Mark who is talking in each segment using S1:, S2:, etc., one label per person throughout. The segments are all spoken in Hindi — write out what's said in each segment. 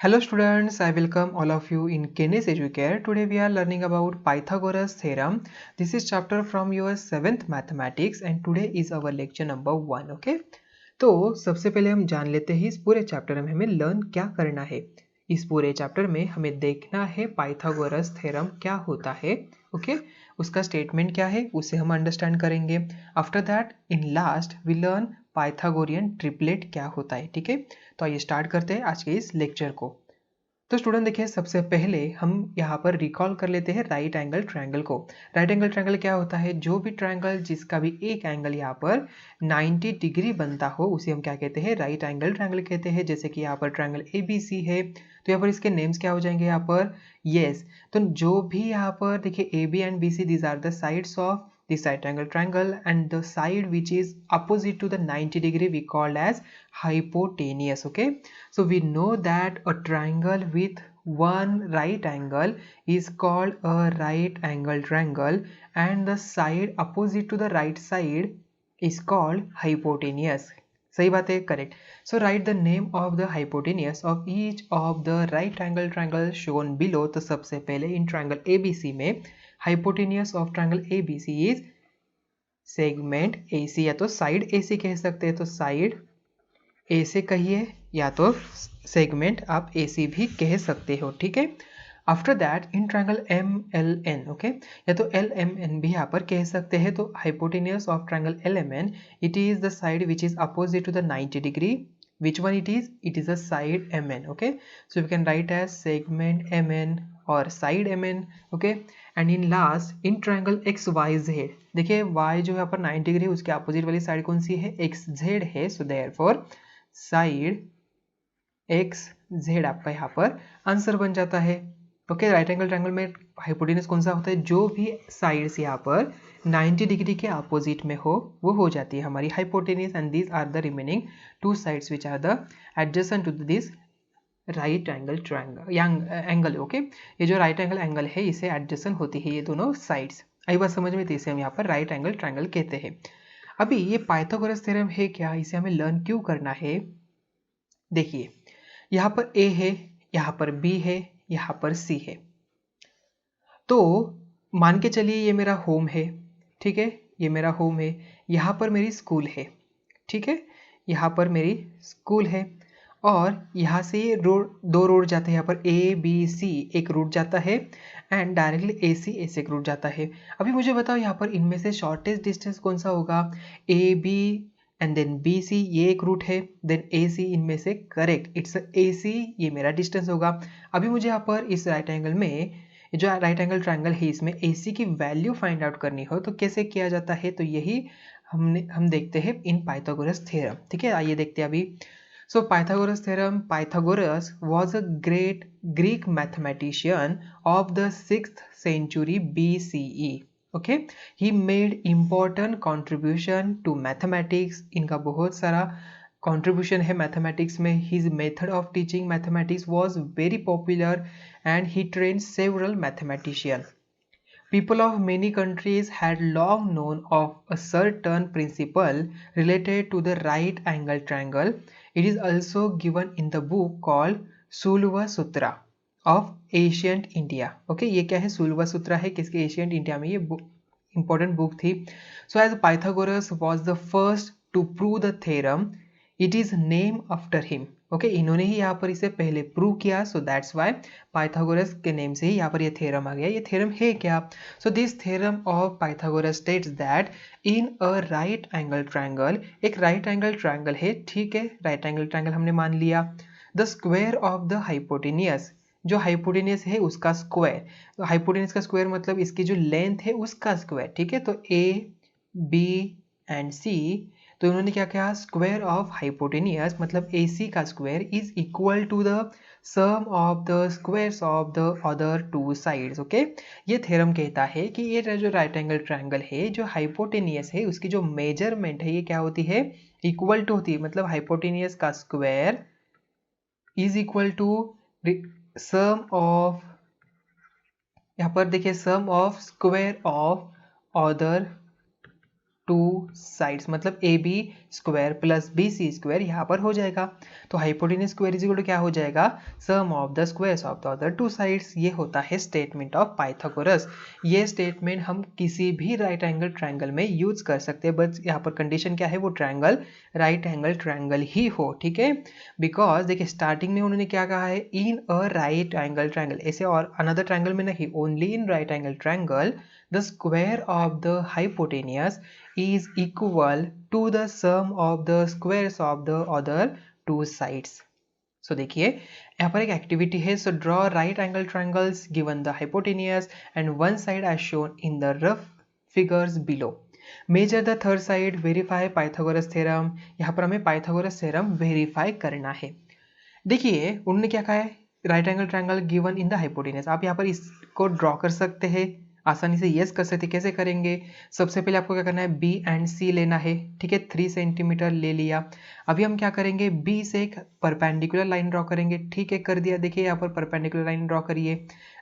S1: Hello students, I welcome all of you in Kenes Educare. Today we are learning about Pythagoras theorem. This is chapter from your 7th mathematics and today is our lecture number 1. Okay? तो सबसे पहले हम जान लेते हैं इस पूरे चैप्टर में हमें लर्न क्या करना है। इस पूरे चैप्टर में हमें देखना है पाइथागोरस थ्योरम क्या होता है। ओके, उसका स्टेटमेंट क्या है उसे हम अंडरस्टैंड करेंगे। After that in last we learn Pythagorean triplet क्या होता है। ठीक है, तो आइए स्टार्ट करते हैं आज के इस लेक्चर को। तो स्टूडेंट देखिए, सबसे पहले हम यहाँ पर रिकॉल कर लेते हैं राइट एंगल ट्रायंगल को। राइट एंगल ट्रायंगल क्या होता है? जो भी ट्रायंगल जिसका भी एक एंगल यहाँ पर 90 डिग्री बनता हो उसे हम क्या कहते हैं? राइट एंगल ट्रायंगल कहते हैं। जैसे कि यहाँ पर ट्रायंगल ABC है तो यहाँ पर इसके नेम्स क्या हो जाएंगे यहाँ पर? यस, तो जो भी यहाँ पर देखिए AB and BC these are the sides of this right angle triangle and the side which is opposite to the 90 degree we call as hypotenuse. Okay, so we know that a triangle with one right angle is called a right angle triangle and the side opposite to the right side is called hypotenuse. सही बात है, correct. So right the name of the hypotenuse of each of the right angle triangle shown below. तो सबसे पहले इन ट्रायंगल ABC में hypotenuse of triangle ABC is segment AC, या तो साइड AC कह सकते हैं, तो साइड A से कहिए या तो सेगमेंट आप AC भी कह सकते हो। ठीक है, after that in triangle MLN, okay, या तो LMN भी यहाँ पर कह सकते हैं। तो hypotenuse of triangle LMN it is the side which is opposite to the 90 degree. which one it is? It is a side MN. Okay, so we can write as segment MN or side MN. Okay, and in last in triangle XYZ, देखिए y जो यहाँ पर 90 डिग्री उसके अपोजिट वाली साइड कौन सी है? XZ है। so therefore साइड XZ आपका यहाँ पर आंसर बन जाता है। ओके, राइट एंगल ट्रायंगल में हाइपोटेनस कौन सा होता है? जो भी साइड्स यहाँ पर 90 डिग्री के अपोजिट में हो वो हो जाती है हमारी hypotenuse and these are the remaining two sides which are the adjacent to this right angle triangle angle. Okay, ये जो राइट एंगल एंगल है इसे एडजेसेंट होती है ये दोनों साइड्स। आई बात समझ में? तो इसे हम यहाँ पर राइट एंगल ट्रायंगल कहते हैं। अभी ये पाइथागोरस थ्योरम है क्या, इसे हमें लर्न क्यों करना है? देखिए, यहाँ पर A है, यहाँ पर B है, यहाँ पर C है। तो मान के चलिए ये मेरा होम है। ठीक है, ये मेरा होम है, यहाँ पर मेरी स्कूल है। ठीक है, यहाँ पर मेरी स्कूल है और यहाँ से ये रोड, दो रोड जाते हैं। यहाँ पर ABC एक रूट जाता है एंड डायरेक्टली AC से एक रूट जाता है। अभी मुझे बताओ यहाँ पर इनमें से शॉर्टेस्ट डिस्टेंस कौन सा होगा? AB एंड देन BC ये एक रूट है, देन AC इनमें से करेक्ट इट्स AC, ये मेरा डिस्टेंस होगा। अभी मुझे यहाँ पर इस राइट एंगल में जो राइट एंगल ट्रायंगल है इसमें AC की वैल्यू फाइंड आउट करनी हो तो कैसे किया जाता है? तो यही हम देखते हैं इन पाइथागोरस थ्योरम। ठीक है, आइए देखते हैं अभी। सो Pythagoras theorem, Pythagoras was a great Greek mathematician of the 6th century BCE. Okay, he made important contribution to mathematics. इनका बहुत सारा कॉन्ट्रीब्यूशन है मैथमेटिक्स में। His method of teaching mathematics was very popular and he train several mathematician. People of many countries had long known of a certain principle related to the right angle triangle. It is also given in the book called Sulva Sutra of Ancient India. Okay, ये क्या है? सुलवा सूत्र है किसके? एशियंट इंडिया में ये इंपॉर्टेंट बुक थी। So as Pythagoras was the first to prove the theorem, it is named after him. Okay, इन्होंने ही यहाँ पर इसे पहले प्रूव किया, सो दैट्स वाई पाइथागोरस के नेम से ही यहाँ पर ये थ्योरम आ गया। ये थ्योरम है क्या? So this theorem of Pythagoras states that in a right angle triangle, एक राइट एंगल ट्रायंगल है। ठीक है, राइट एंगल ट्रायंगल हमने मान लिया। The square of the hypotenuse, जो हाइपोटेनियस है उसका स्क्वायर, तो हाइपोटेनियस का स्क्वायर मतलब इसकी जो लेंथ है उसका स्क्वायर। ठीक है, तो A, B एंड C, तो इन्होंने क्या कहा? स्क्वायर ऑफ हाइपोटेनियस मतलब AC का square is equal to the sum of the squares of the other two sides. Okay, ये थ्योरम कहता है कि ये जो राइट एंगल ट्रायंगल है, जो हाइपोटेनियस है उसकी जो मेजरमेंट है ये क्या होती है? इक्वल टू होती है। मतलब हाइपोटेनियस का square is equal to sum of, यहाँ पर देखिए, sum of square of other sides, मतलब A B square plus B C square यहाँ पर हो जाएगा। तो hypotenuse square is equal to क्या हो जाएगा, sum of the squares of the other 2 sides. ये होता है स्टेटमेंट ऑफ पाइथागोरस। ये स्टेटमेंट हम किसी भी राइट एंगल ट्रायंगल में यूज कर सकते हैं, बट यहाँ पर कंडीशन क्या है, वो ट्रायंगल राइट एंगल ट्रायंगल ही हो, ठीक है। बिकॉज देखिए स्टार्टिंग में उन्होंने क्या कहा है, इन अ राइट एंगल ट्रायंगल, ऐसे और अनदर ट्रायंगल में नहीं, only in right angle triangle the square of the hypotenuse is equal to the sum of the squares of the other 2 sides. So देखिए यहाँ पर एक एक्टिविटी है, so draw right angle triangles given the hypotenuse and one side as shown in the rough figures below. Measure the third side, verify Pythagoras theorem. यहाँ पर हमें Pythagoras theorem verify करना है। देखिए उन्होंने क्या कहा है, right angle triangle given in the hypotenuse. आप यहाँ पर इसको ड्रॉ कर सकते हैं, आसानी से यस कर सकते हैं। कैसे करेंगे, सबसे पहले आपको क्या करना है, बी एंड सी लेना है, ठीक है। 3 सेंटीमीटर ले लिया। अभी हम क्या करेंगे, बी से एक परपेंडिकुलर लाइन ड्रॉ करेंगे, ठीक है, कर दिया। देखिए यहाँ पर परपेंडिकुलर लाइन ड्रॉ करिए।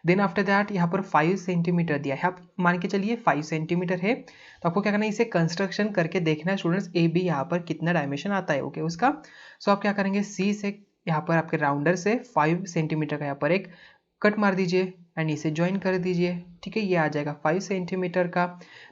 S1: देन आफ्टर दैट यहाँ पर 5 सेंटीमीटर दिया है, आप मान के चलिए 5 सेंटीमीटर है। तो आपको क्या करना है, इसे कंस्ट्रक्शन करके देखना है स्टूडेंट्स, ए बी यहाँ पर कितना डायमेंशन आता है, ओके उसका। सो आप क्या करेंगे, सी से यहाँ पर आपके राउंडर से 5 सेंटीमीटर का यहाँ पर एक कट मार दीजिए एंड इसे ज्वाइन कर दीजिए, ठीक है। ये आ जाएगा 5 सेंटीमीटर का।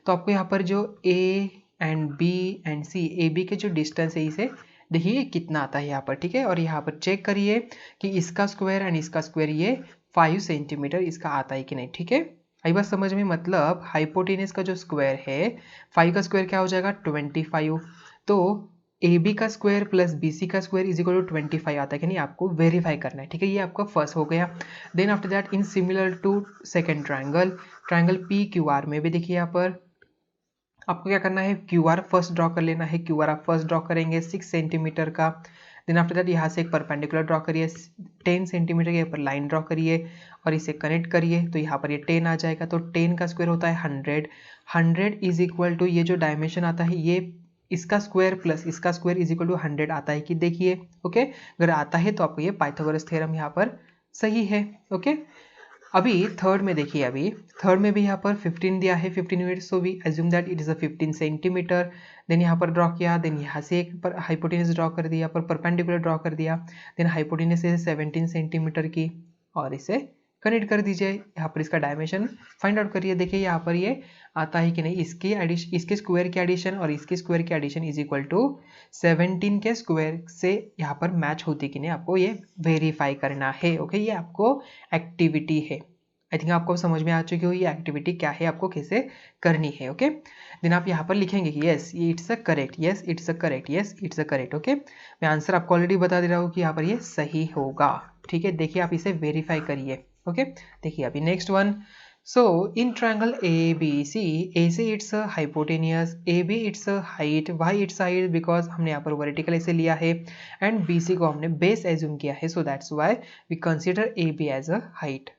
S1: तो आपको यहाँ पर जो A and B and C, A B के जो डिस्टेंस है इसे देखिए कितना आता है यहाँ पर, ठीक है। और यहाँ पर चेक करिए कि इसका स्क्वायर एंड इसका स्क्वायर ये 5 सेंटीमीटर इसका आता है कि नहीं, ठीक है। आई बात समझ में, मतलब हाइपोटेन्यूज का जो स्क्वायर है 5 का स्क्वायर क्या हो जाएगा 25। तो ए बी का स्क्वायर प्लस बी सी का स्क्वायर इज इक्वल टू 25 आता है कि नहीं, आपको वेरीफाई करना है, ठीक है। ये आपका फर्स्ट हो गया। Then after that in similar to second triangle, triangle P Q R में भी देखिए यहाँ पर आपको क्या करना है, क्यू आर फर्स्ट ड्रॉ कर लेना है। क्यू आर आप फर्स्ट ड्रॉ करेंगे 6 सेंटीमीटर का। देन आफ्टर दैट यहाँ से एक परपेंडिकुलर ड्रॉ करिए 10 सेंटीमीटर के यहाँ पर लाइन ड्रॉ करिए और इसे कनेक्ट करिए। तो यहाँ पर ये 10 आ जाएगा। तो 10 का स्क्वायर होता है 100। 100 इज इक्वल टू ये जो डायमेंशन आता है ये इसका स्क्वायर प्लस इसका स्क्वायर इज इक्वल टू 100 आता है कि देखिए, ओके। अगर आता है तो आपको ये पाइथागोरस थ्योरम यहाँ पर सही है, ओके। अभी थर्ड में देखिए, अभी थर्ड में भी यहाँ पर 15 दिया है, 15 unit. So we assume that it is a 15 centimetre. Then यहाँ पर ड्रॉ किया, देन यहाँ से एक हाइपोटेन्यूज ड्रॉ कर दिया, पर परपेंडिकुलर ड्रॉ कर दिया। देन हाइपोटेन्यूज है 17 सेंटीमीटर की और इसे कनेक्ट कर दीजिए। यहाँ पर इसका डायमेंशन फाइंड आउट करिए। देखिए यहाँ पर ये आता है कि नहीं, इसके एडिशन, इसके स्क्वायर के एडिशन और इसके स्क्वायर के एडिशन इज इक्वल टू 17 के स्क्वायर से यहाँ पर मैच होती कि नहीं, आपको ये वेरीफाई करना है, ओके। ये आपको एक्टिविटी है। आई थिंक आपको समझ में आ चुकी हो ये एक्टिविटी क्या है, आपको कैसे करनी है, ओके। देन आप यहाँ पर लिखेंगे कि yes it's a correct, yes it's a correct, yes it's a correct, okay. मैं आंसर आपको ऑलरेडी बता दे रहा हूँ कि यहाँ पर ये सही होगा, ठीक है। देखिए आप इसे वेरीफाई करिए, ओके। देखिए अभी next one. So in triangle ABC, AC it's a hypotenuse, AB it's a height, Y it's height because हमने यहाँ पर vertical ऐसे लिया है and BC को हमने base assume किया है, so that's why we consider AB as a height.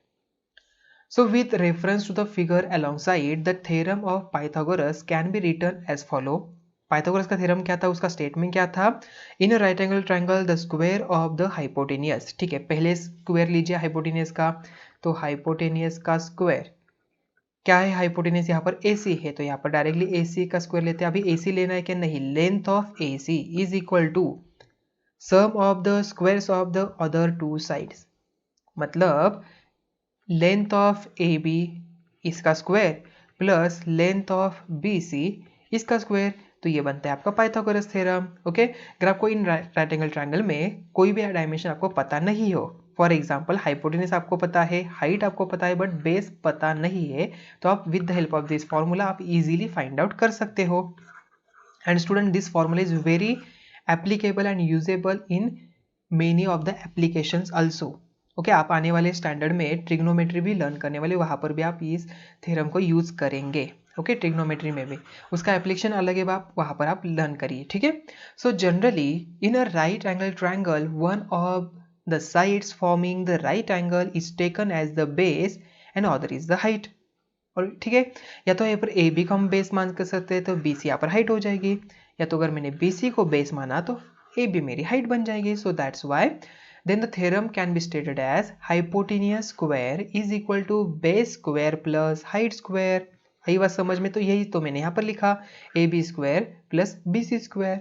S1: So with reference to the figure alongside, the theorem of Pythagoras can be written as follow. Pythagoras का थ्योरम क्या था, उसका स्टेटमेंट क्या था, in right angle triangle the square of the hypotenuse, ठीक है। पहले स्क्वायर लीजिए हाइपोटेनियस का, तो हाइपोटेनियस का स्क्वायर क्या है, हाइपोटेनियस यहाँ पर AC है तो यहाँ पर डायरेक्टली AC का स्क्वायर लेते हैं। अभी AC लेना है कि नहीं, length of AC is equal to sum of the squares of the other 2 sides, मतलब लेंथ ऑफ AB इसका square plus length of BC इसका स्क्वायर, तो ये बनता है आपका पाइथागोरस थ्योरम, ओके। अगर आपको इन राइट एंगल ट्रायंगल में कोई भी डायमेंशन आपको पता नहीं हो, फॉर एग्जाम्पल हाइपोटेन्यूज आपको पता है, हाइट आपको पता है, बट बेस पता नहीं है, तो आप with the help of this formula आप इजीली फाइंड आउट कर सकते हो। And student this formula is very applicable and usable in many of the applications also, okay. आप आने वाले स्टैंडर्ड में ट्रिग्नोमेट्री भी लर्न करने वाले, वहां पर भी आप इस थ्योरम को यूज करेंगे, ओके। ट्रिग्नोमेट्री में भी उसका एप्लीकेशन अलग है, आप वहां पर आप लर्न करिए, ठीक है। So generally in a right angle triangle one of the sides forming the right angle is taken as the base and other is the height, और ठीक है, या तो यहाँ पर ए बी को हम बेस मान कर सकते हैं तो बी सी यहाँ पर हाइट हो जाएगी, या तो अगर मैंने बी सी को बेस माना तो ए बी मेरी हाइट बन जाएगी। सो that's Y then the theorem can be stated as hypotenuse square is equal to base square plus height square, आई बात समझ में? तो यही तो मैंने यहाँ पर लिखा AB² प्लस BC²।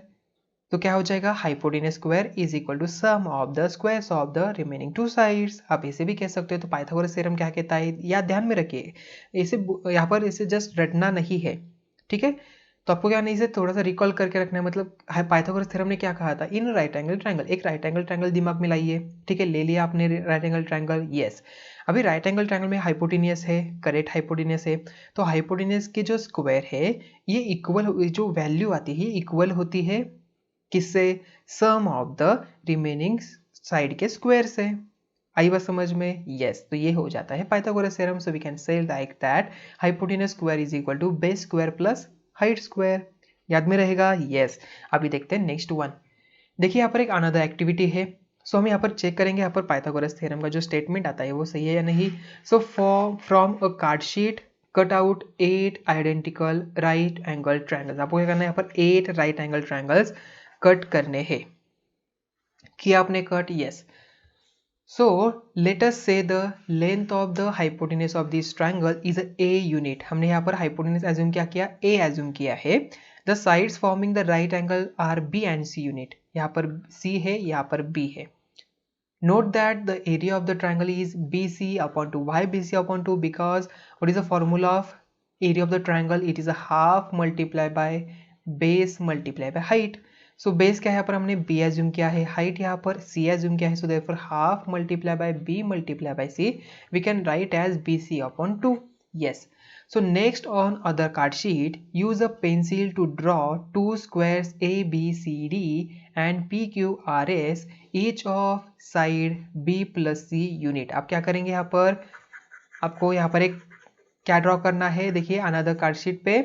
S1: तो क्या हो जाएगा, hypotenuse square is equal to sum of the squares of the remaining two sides. आप इसे भी कह सकते हो। तो पाइथागोरस थ्योरम क्या कहता है, या ध्यान में रखिए, इसे यहाँ पर इसे जस्ट रटना नहीं है, ठीक है। तो आपको क्या नहीं, इसे थोड़ा सा रिकॉल करके रखना है। मतलब पाइथागोरस थ्योरम ने क्या कहा था, इन राइट एंगल ट्रायंगल, एक राइट एंगल ट्रायंगल दिमाग में लाइए, ठीक है। ले लिया आपने राइट एंगल ट्रायंगल, यस। अभी राइट एंगल ट्रायंगल में हाइपोटेनियस है, करेक्ट हाइपोटेनियस है। तो हाइपोटेनियस के जो स्क्वायर है ये इक्वल, जो वैल्यू आती है इक्वल होती है किससे, सम ऑफ द रिमेनिंग साइड के स्क्वायर से। आई बात समझ में? यस। तो ये हो जाता है Pythagoras theorem. So we can say like that hypotenuse square is equal to base square plus height square. याद में रहेगा? यस। अभी देखते हैं नेक्स्ट वन। देखिए यहाँ पर एक अनदर एक्टिविटी है। सो हम यहाँ पर चेक करेंगे यहाँ पर पाइथागोरस थ्योरम का जो स्टेटमेंट आता है वो सही है या नहीं। So from a card sheet cut out 8 identical right angle triangles. आपको क्या करना है, यहाँ पर 8 राइट एंगल ट्रायंगल्स कट करने हैं। किया आपने cut? Yes. So let us say the length of the hypotenuse of this triangle is a unit। हमने यहाँ पर hypotenuse assume क्या किया, a assume किया है। The sides forming the right angle are b and c unit। यहाँ पर c है, यहाँ पर b है। Note that the area of the triangle is BC upon 2। Why BC upon 2? Because what is the formula of area of the triangle? It is a half multiplied by base multiplied by height। So base क्या है, यहाँ पर हमने b एज्यूम किया है, हाइट यहाँ पर c एज्यूम किया है। So therefore half multiply by b multiply by c we can write as BC upon 2। Yes. So next on other card sheet use a pencil to draw two squares ABCD and PQRS each of side B plus C unit. आप क्या करेंगे, यहाँ पर आपको यहाँ पर एक क्या ड्रॉ करना है, देखिए अनदर कार्ड शीट पे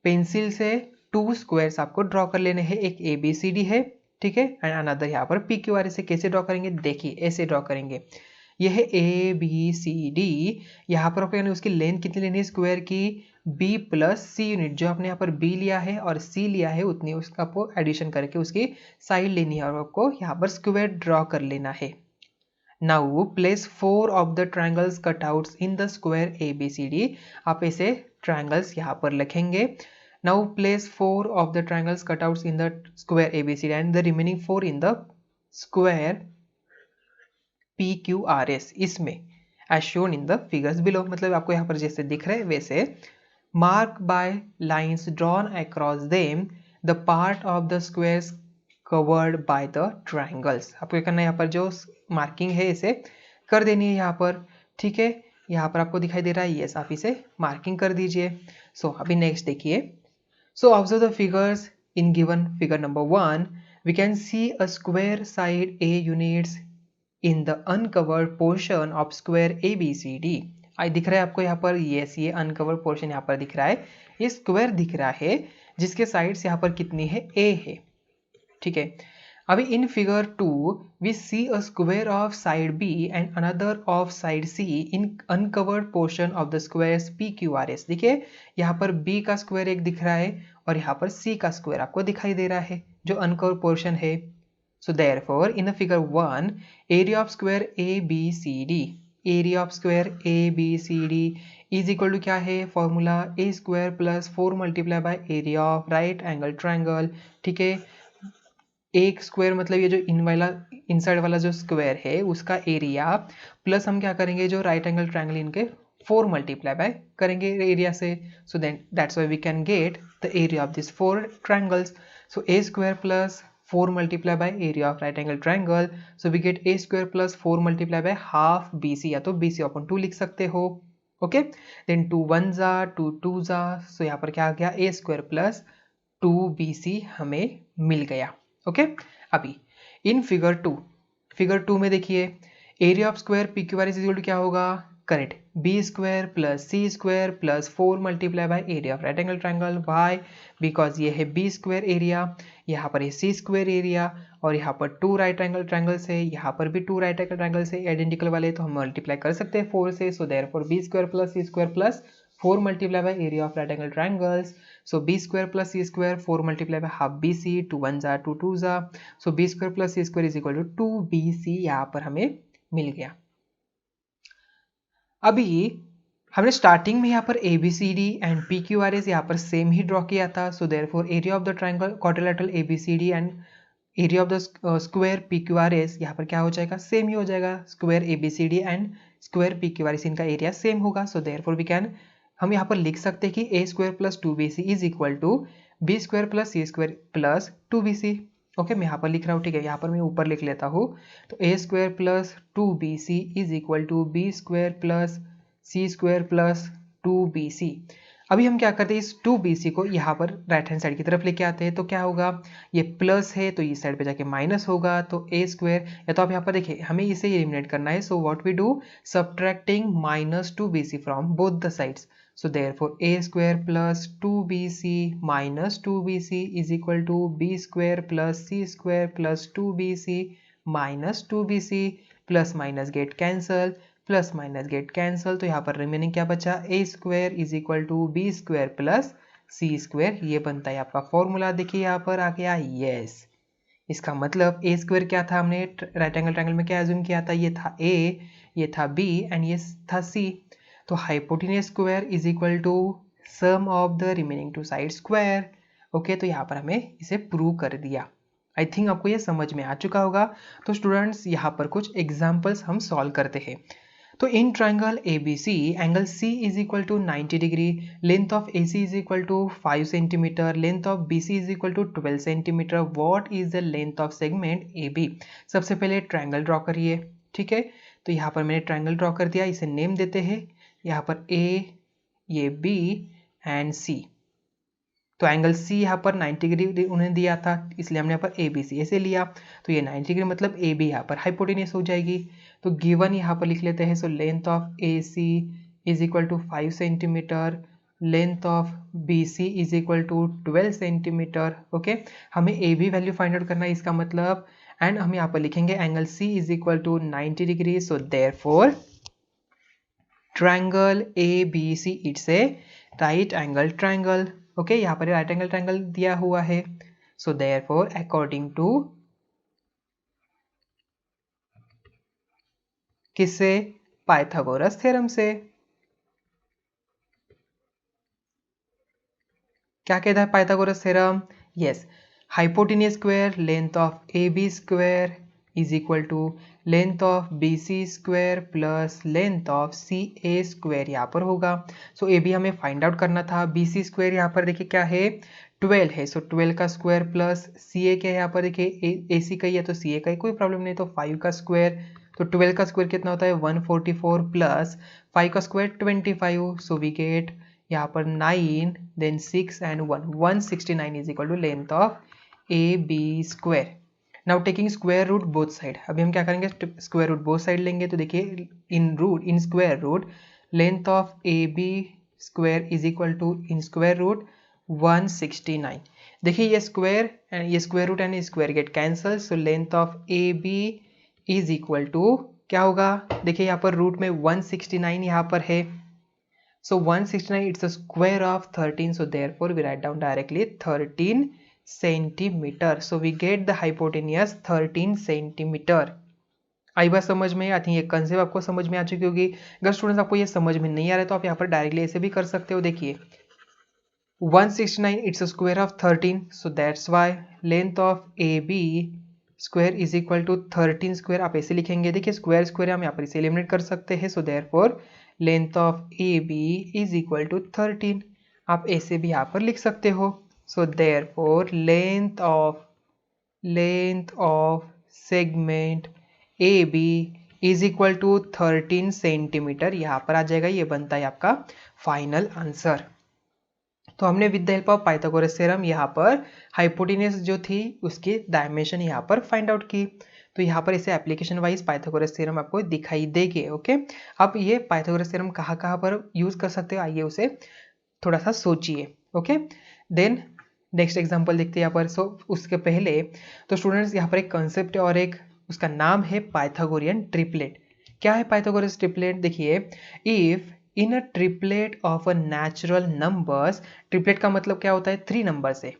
S1: पेंसिल से 2 स्क्वायर्स आपको ड्रॉ कर लेने हैं। एक ABCD है, ठीक है, एंड अनदर यहाँ पर PQRS। से कैसे ड्रॉ करेंगे, देखिए ऐसे ड्रॉ करेंगे। यह है ABCD। यहाँ पर आपको उसकी लेंथ कितनी लेनी है स्क्वायर की, B प्लस C यूनिट। जो आपने यहाँ पर B लिया है और C लिया है उतनी उसका आपको एडिशन करके उसकी साइड लेनी है और आपको यहाँ पर स्क्वायर ड्रॉ कर लेना है। Now place 4 of the triangles cutouts in the square ABCD। आप ऐसे triangles यहाँ पर लिखेंगे। Now place 4 of the triangles cutouts in the square ABCD and the remaining 4 in the square PQRS इसमें as shown in the figures below। मतलब आपको यहाँ पर जैसे दिख रहे हैं वैसे mark by lines drawn across them the part of the squares covered by the triangles। आपको क्या करना है, यहाँ पर जो मार्किंग है इसे कर देनी है यहाँ पर, ठीक है। यहाँ पर आपको दिखाई दे रहा है, यस, आप इसे मार्किंग कर दीजिए। सो अभी नेक्स्ट देखिए। So observe the figures in given figure number 1 we can see a square side A units in the uncovered portion of square ABCD। आई दिख रहा है आपको यहाँ पर, यस, ये अनकवर्ड पोर्शन यहाँ पर दिख रहा है, ये स्क्वायर दिख रहा है जिसके साइड्स यहाँ पर कितनी है, A है, ठीक है। अभी in figure 2 we see a square of side B and another of side C in uncovered portion of the squares PQRS। देखिए यहाँ पर B का स्क्वायर एक दिख रहा है और यहाँ पर C का स्क्वायर आपको दिखाई दे रहा है जो अनकवर्ड पोर्शन है। So therefore in the figure 1 area of square ABCD, area of square ABCD is equal to क्या है, formula a square plus 4 multiply by area of right angle triangle, ठीक है। एक स्क्वायर मतलब ये जो इनसाइड वाला जो स्क्वायर है उसका एरिया प्लस हम क्या करेंगे, जो राइट एंगल ट्रायंगल इनके 4 मल्टीप्लाई बाय करेंगे एरिया से। So then that's why we can get the area of this 4 triangles. सो a square plus 4 multiply by area of right angle triangle, so we get a square plus 4 multiply by half BC, या तो BC upon 2 लिख सकते हो, ओके। देन 2 1 जा 2 2 जा, सो यहाँ पर क्या आ गया, a square plus 2BC हमें मिल गया, ओके। अभी इन फिगर 2 में देखिए area of square PQR is equal to क्या होगा, correct, B square plus C square plus 4 multiply by area of right angle triangle. Why, because ये है B स्क्वायर एरिया, यहाँ पर है C स्क्वायर एरिया और यहाँ पर 2 राइट एंगल ट्रायंगल्स है, यहाँ पर भी 2 राइट एंगल ट्रायंगल्स है आइडेंटिकल वाले, तो हम मल्टीप्लाई कर सकते हैं 4 से। So therefore B square plus C square plus 4 multiply by area of right angle triangles, so b square plus c square 4 multiply by half bc, 2 1 जा 2 2 जा, so b square plus c square is equal to 2bc यहाँ पर हमें मिल गया। अभी हमने स्टार्टिंग में यहाँ पर A B C D and P Q R S यहाँ पर सेम ही ड्रॉ किया था, so therefore area of the triangle quadrilateral A B C D and area of the square P Q R S यहाँ पर क्या हो जाएगा, सेम ही हो जाएगा। Square A B C D and square P Q R S इनका एरिया सेम होगा, सो देयरफॉर वी कैन, हम यहाँ पर लिख सकते हैं कि A square plus two B C is equal to B square plus C square plus two B C. Okay, मैं यहाँ पर लिख रहा हूँ, ठीक है, यहाँ पर मैं ऊपर लिख लेता हूँ। तो A square plus two B C is equal to B square plus C square plus two B C. अभी हम क्या करते हैं, इस टू बी सी को यहाँ पर राइट हैंड साइड की तरफ लेके आते हैं, तो क्या होगा, ये प्लस है तो इस साइड पे जाके माइनस होगा, तो ए स्क्वायर, या तो आप यहाँ पर देखिए हमें इसे एलिमिनेट करना है, so what we do, subtracting minus two B C from both the sides, so therefore a square plus 2bc minus 2bc is equal to b square plus c square plus 2bc minus 2bc, plus minus get cancel, plus minus get cancel, तो यहाँ पर रिमेनिंग क्या बचा, a square is equal to B square plus C square, ये बनता है आपका फॉर्मूला। देखिए यहाँ पर आ गया यस, इसका मतलब a स्क्वायर क्या था, हमने राइट एंगल ट्रायंगल में क्या एज्यूम किया था, ये था a, ये था b एंड ये था c, तो hypotenuse square is equal to sum of the remaining two side square. Okay, तो यहाँ पर हमें इसे प्रूव कर दिया। आई थिंक आपको ये समझ में आ चुका होगा। तो स्टूडेंट्स यहाँ पर कुछ एग्जाम्पल्स हम सॉल्व करते हैं। तो in triangle ABC angle C is equal to 90 degree, length of AC is equal to 5 centimetre, length of BC is equal to 12 centimetre, what is the length of segment AB। सबसे पहले ट्राइंगल ड्रॉ करिए, ठीक है। तो यहाँ पर मैंने ट्राइंगल ड्रॉ कर दिया, इसे नेम देते हैं यहाँ पर A, ये B एंड C। तो एंगल C यहाँ पर 90 डिग्री उन्हें दिया था, इसलिए हमने यहाँ पर ABC ऐसे लिया, तो ये 90 डिग्री मतलब AB यहाँ पर हाइपोटेन्यूस हो जाएगी। तो गिवन यहाँ पर लिख लेते हैं, so length of AC is equal to 5 centimetre, length of BC is equal to 12 centimetre. Okay, हमें AB वैल्यू फाइंड आउट करना है, इसका मतलब, एंड हम यहाँ पर लिखेंगे angle C is equal to 90 degree, so therefore triangle ABC it's a right angle triangle. Okay, यहाँ पर राइट एंगल ट्राइंगल दिया हुआ है, सो देयरफॉर अकॉर्डिंग टू किससे, पाइथागोरस थ्योरम से। क्या कहता है Pythagoras theorem, yes, hypotenuse square length of AB square is equal to length of BC square plus length of CA square यहाँ पर होगा। सो AB हमें फाइंड आउट करना था, BC स्क्वायर यहाँ पर देखिए क्या है, 12 है, सो 12 का स्क्वायर प्लस CA क्या है यहाँ पर देखिए AC का ही है तो CA का ही, कोई प्रॉब्लम नहीं, तो 5 का स्क्वायर, तो 12 का स्क्वायर कितना होता है 144 प्लस 5 का स्क्वायर 25, सो वी गेट यहाँ पर 9 then 6 and 1 169 is equal to length of AB square. Now taking square root both side, अभी हम क्या करेंगे, स्क्वायर रूट बोथ साइड लेंगे, तो देखिए in square root length of AB square is equal to in square root 169। देखिए ये स्क्वायर एंड ये square root and square get cancel, so length of AB is equal to क्या होगा, देखिए यहाँ पर रूट में 169 यहाँ पर है, so 169 it's a square of 13, so therefore we write down directly 13 centimetre, so we get the hypotenuse 13 centimetre. आई बात समझ में, आई थिंक ये कंसेप्ट आपको समझ में आ चुकी होगी। अगर स्टूडेंट्स आपको ये समझ में नहीं आ रहा है तो आप यहाँ पर डायरेक्टली ऐसे भी कर सकते हो, देखिए 169 it's a square of 13, so that's why length of AB square is equal to 13 square, आप ऐसे लिखेंगे, देखिए स्क्वायर स्क्वायर हम यहाँ पर इसे एलिमिनेट कर सकते हैं, so therefore length of AB is equal to 13, आप ऐसे भी यहाँ पर लिख सकते हो, so therefore length of segment AB is equal to 13 centimetre यहाँ पर आ जाएगा, ये बनता है आपका फाइनल आंसर। तो हमने with the help of Pythagoras theorem यहाँ पर हाइपोटेन्यूज जो थी उसकी डायमेंशन यहाँ पर फाइंड आउट की, तो यहाँ पर इसे एप्लीकेशन वाइज पाइथागोरस थ्योरम आपको दिखाई देगी। ओके, अब ये पाइथागोरस थ्योरम कहाँ कहाँ पर यूज कर सकते हो, आइए उसे थोड़ा सा सोचिए। ओके, देन नेक्स्ट एग्जाम्पल देखते हैं यहाँ पर। सो उसके पहले तो स्टूडेंट्स यहाँ पर एक कंसेप्ट और एक उसका नाम है पाइथागोरियन ट्रिपलेट। क्या है पाइथागोरस ट्रिपलेट, देखिए if in a triplet of a natural numbers, triplet का मतलब क्या होता है, 3 नंबर से,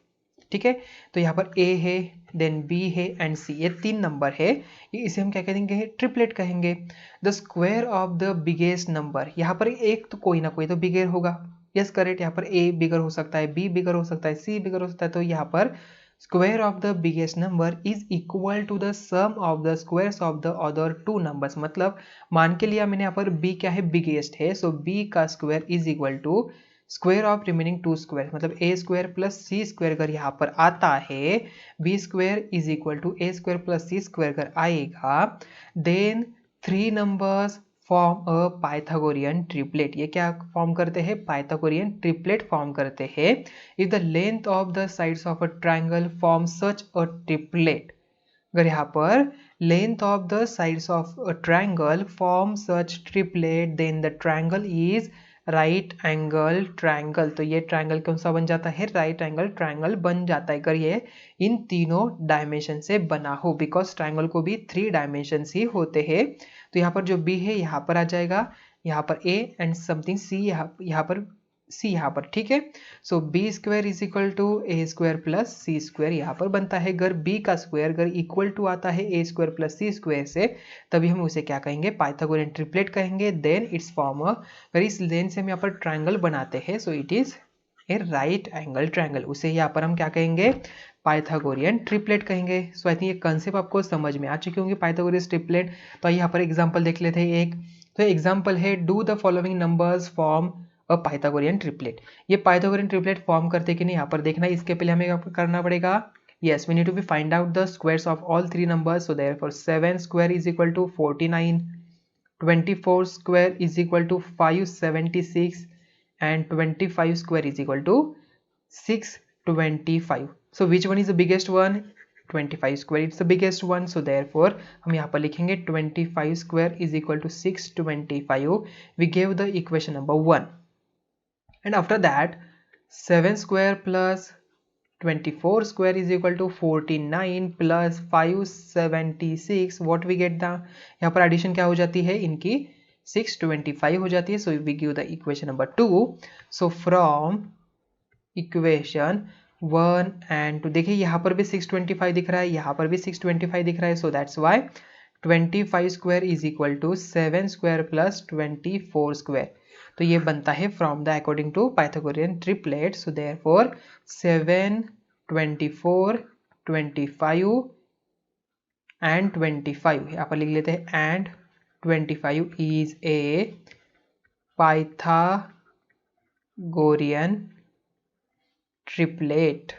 S1: ठीक है। तो यहाँ पर ए है, देन बी है एंड सी, ये 3 नंबर है, इसे हम क्या कहेंगे, ट्रिपलेट कहेंगे। The square of the biggest number, यहाँ पर एक तो कोई ना कोई तो बिगर होगा, यस करेक्ट। यहाँ पर ए बिगर हो सकता है, बी बिगर हो सकता है, सी बिगर हो सकता है, तो यहाँ पर square of the biggest number is equal to the sum of the squares of the other two numbers। मतलब मान के लिया मैंने यहाँ पर b क्या है, बिगेस्ट है, सो b का square is equal to square of remaining two square, मतलब a square plus C square अगर यहाँ पर आता है, b square is equal to a square plus C square अगर आएगा, then 3 numbers form a Pythagorean triplet. ये क्या फॉर्म करते हैं, पाइथागोरियन ट्रिपलेट फॉर्म करते हैं। If the length of the sides of a triangle form such a triplet, अगर यहाँ पर length of the sides of a triangle form such triplet, then the triangle is right angle triangle. तो ये ट्राइंगल कौन सा बन जाता है, राइट एंगल ट्राइंगल बन जाता है अगर ये इन तीनों डायमेंशन से बना हो, बिकॉज ट्राइंगल को भी 3 डायमेंशन ही होते हैं। तो यहाँ पर जो बी है यहाँ पर आ जाएगा, यहाँ पर ए एंड समथिंग सी, यहाँ पर सी यहाँ पर, ठीक है। So B square is equal to A square plus C square यहाँ पर बनता है। अगर बी का स्क्वायर अगर इक्वल टू आता है ए स्क्वायर प्लस सी स्क्वायर से, तभी हम उसे क्या कहेंगे, पाइथागोरियन ट्रिपलेट कहेंगे। देन इट्स फॉर्म अगर इस लेंथ से हम यहाँ पर ट्राइंगल बनाते हैं, so it is a right angle triangle, उसे यहाँ पर हम क्या कहेंगे, पाइथागोरियन ट्रिपलेट कहेंगे। सो आई थिंक ये कंसेप्ट आपको समझ में आ चुके होंगे, पाइथागोरियन ट्रिपलेट। तो यहाँ पर एग्जांपल देख लेते हैं एक, तो एग्जांपल है do the following numbers form a Pythagorean triplet. ये पाइथागोरियन ट्रिपलेट फॉर्म करते कि नहीं यहाँ पर देखना, इसके पहले हमें करना पड़ेगा, yes we need to be find out the squares of all 3 numbers, so therefore 7 square is equal to 49, 24 square is equal to 576 and 25 square is equal to 625। so which one is the biggest one, 25 square, it's the biggest one, so therefore हम यहाँ पर लिखेंगे 25 square is equal to 625। we gave the equation number 1, and after that 7 square plus 24 square is equal to 49 plus 576, what we get the, यहाँ पर एडिशन क्या हो जाती है इनकी, 625 हो जाती है। So we give the equation number 2। So from equation 1 and 2, देखिए यहाँ पर भी 625 दिख रहा है, यहाँ पर भी 625 दिख रहा है, so that's why 25 square is equal to 7 square plus 24 square. तो ये बनता है from the according to Pythagorean triplet. So therefore 7, 24, 25 and 25 यहाँ पर लिख लेते हैं, and 25 is a Pythagorean triplet.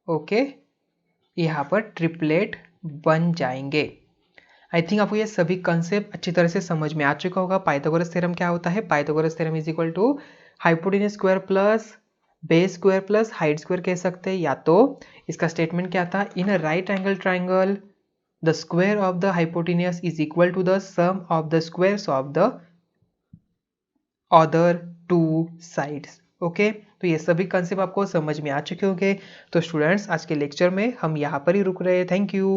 S1: Okay, यहाँ पर ट्रिपलेट बन जाएंगे। आई थिंक आपको ये सभी कंसेप्ट अच्छी तरह से समझ में आ चुका होगा। पाइथागोरस थ्योरम क्या होता है, Pythagoras theorem is equal to hypotenuse square plus base square plus height square कह सकते हैं, या तो इसका स्टेटमेंट क्या था, in a right angle triangle the square of the hypotenuse is equal to the sum of the squares of the other 2 sides. Okay, तो ये सभी कंसेप्ट आपको समझ में आ चुके होंगे। तो स्टूडेंट्स आज के लेक्चर में हम यहाँ पर ही रुक रहे हैं। Thank you.